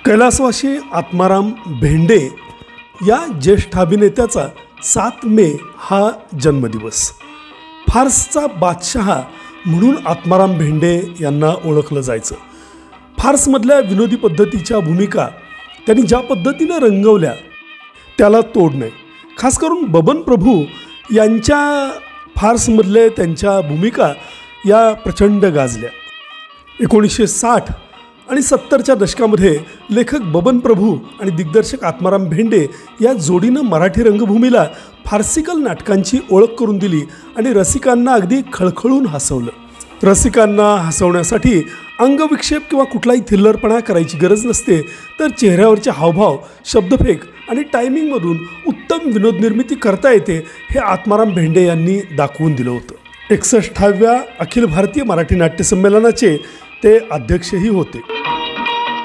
कैलासवासी आत्माराम भेंडे या ज्येष्ठ अभिनेत्याचा 7 मे हा जन्मदिवस. फार्सचा बादशहा म्हणून आत्माराम भेंडे यांना ओळखलं जायचं. फार्समधल्या विनोदी पद्धतीच्या भूमिका त्यांनी ज्या पद्धतीनं रंगवल्या त्याला तोड नाही. खास करून बबन प्रभू यांच्या फार्समधले त्यांच्या भूमिका या प्रचंड गाजल्या. 1960 आणि 70च्या दशकामध्ये लेखक बबन प्रभू आणि दिग्दर्शक आत्माराम भेंडे या जोडीनं मराठी रंगभूमीला फार्सिकल नाटकांची ओळख करून दिली आणि रसिकांना अगदी खळखळून हसवलं. रसिकांना हसवण्यासाठी अंगविक्षेप किंवा कुठलाही थिल्लरपणा करायची गरज नसते, तर चेहऱ्यावरचे हावभाव, शब्दफेक आणि टायमिंगमधून उत्तम विनोद निर्मिती करता येते हे आत्माराम भेंडे यांनी दाखवून दिलं होतं. 61व्या अखिल भारतीय मराठी नाट्य संमेलनाचे ते अध्यक्षही होते.